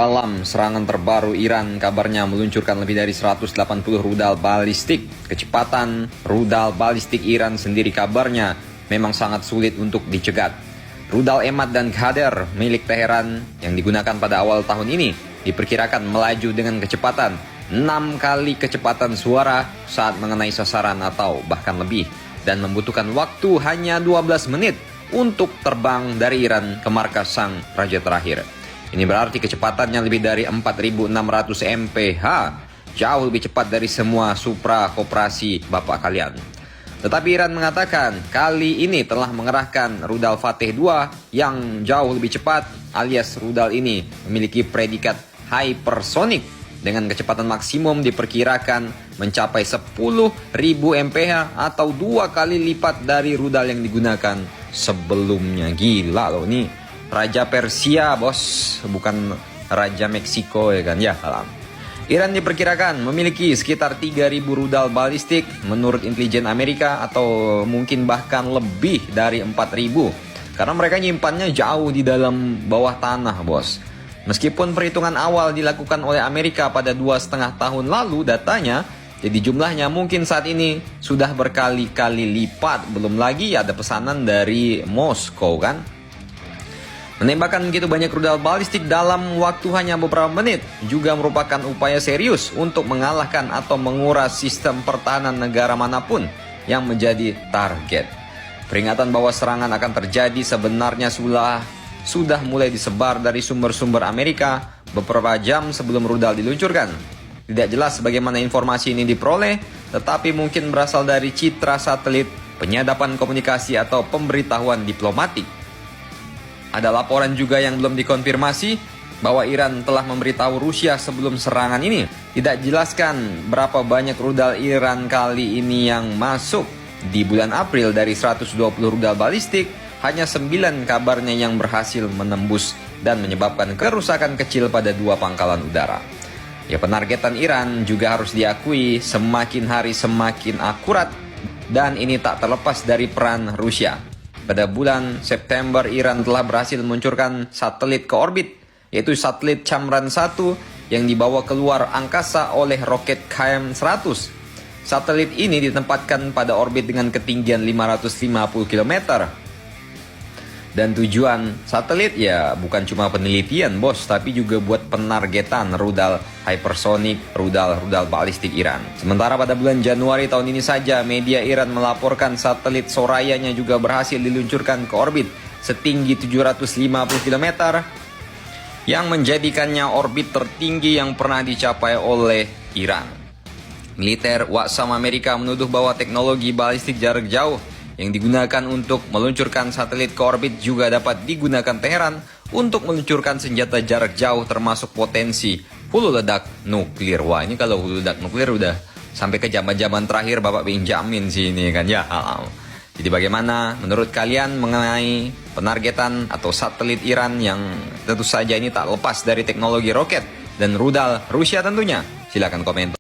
Dalam serangan terbaru, Iran kabarnya meluncurkan lebih dari 180 rudal balistik. Kecepatan rudal balistik Iran sendiri kabarnya memang sangat sulit untuk dicegat. Rudal Emad dan Ghadir milik Teheran yang digunakan pada awal tahun ini diperkirakan melaju dengan kecepatan 6 kali kecepatan suara saat mengenai sasaran atau bahkan lebih, dan membutuhkan waktu hanya 12 menit untuk terbang dari Iran ke markas sang raja terakhir. Ini berarti kecepatannya lebih dari 4.600 mph, jauh lebih cepat dari semua Supra koperasi bapak kalian. Tetapi Iran mengatakan kali ini telah mengerahkan rudal Fateh 2 yang jauh lebih cepat, alias rudal ini memiliki predikat hypersonic dengan kecepatan maksimum diperkirakan mencapai 10.000 mph atau 2 kali lipat dari rudal yang digunakan sebelumnya. Gila loh, ini Raja Persia bos, bukan Raja Meksiko ya kan, ya salam. Iran diperkirakan memiliki sekitar 3.000 rudal balistik menurut intelijen Amerika, atau mungkin bahkan lebih dari 4.000, karena mereka nyimpannya jauh di dalam bawah tanah bos. Meskipun perhitungan awal dilakukan oleh Amerika pada 2,5 tahun lalu datanya, jadi jumlahnya mungkin saat ini sudah berkali-kali lipat. Belum lagi ada pesanan dari Moskow kan. Menembakkan begitu banyak rudal balistik dalam waktu hanya beberapa menit juga merupakan upaya serius untuk mengalahkan atau menguras sistem pertahanan negara manapun yang menjadi target. Peringatan bahwa serangan akan terjadi sebenarnya sudah mulai disebar dari sumber-sumber Amerika beberapa jam sebelum rudal diluncurkan. Tidak jelas bagaimana informasi ini diperoleh, tetapi mungkin berasal dari citra satelit, penyadapan komunikasi, atau pemberitahuan diplomatik. Ada laporan juga yang belum dikonfirmasi bahwa Iran telah memberitahu Rusia sebelum serangan ini. Tidak jelaskan berapa banyak rudal Iran kali ini yang masuk. Di bulan April dari 120 rudal balistik, hanya 9 kabarnya yang berhasil menembus dan menyebabkan kerusakan kecil pada 2 pangkalan udara. Ya, penargetan Iran juga harus diakui semakin hari semakin akurat, dan ini tak terlepas dari peran Rusia. Pada bulan September, Iran telah berhasil meluncurkan satelit ke orbit, yaitu satelit Chamran-1 yang dibawa keluar angkasa oleh roket KM-100. Satelit ini ditempatkan pada orbit dengan ketinggian 550 km. Dan tujuan satelit ya bukan cuma penelitian bos, tapi juga buat penargetan rudal hypersonic, rudal balistik Iran. Sementara pada bulan Januari tahun ini saja, media Iran melaporkan satelit Soraya-nya juga berhasil diluncurkan ke orbit setinggi 750 km, yang menjadikannya orbit tertinggi yang pernah dicapai oleh Iran. Militer Waksam Amerika menuduh bahwa teknologi balistik jarak jauh yang digunakan untuk meluncurkan satelit ke orbit juga dapat digunakan Teheran untuk meluncurkan senjata jarak jauh, termasuk potensi hulu ledak nuklir. Wah, ini kalau hulu ledak nuklir udah sampai ke zaman-zaman terakhir Bapak Benjamin sih ini kan ya. Jadi bagaimana menurut kalian mengenai penargetan atau satelit Iran yang tentu saja ini tak lepas dari teknologi roket dan rudal Rusia tentunya? Silakan komentar.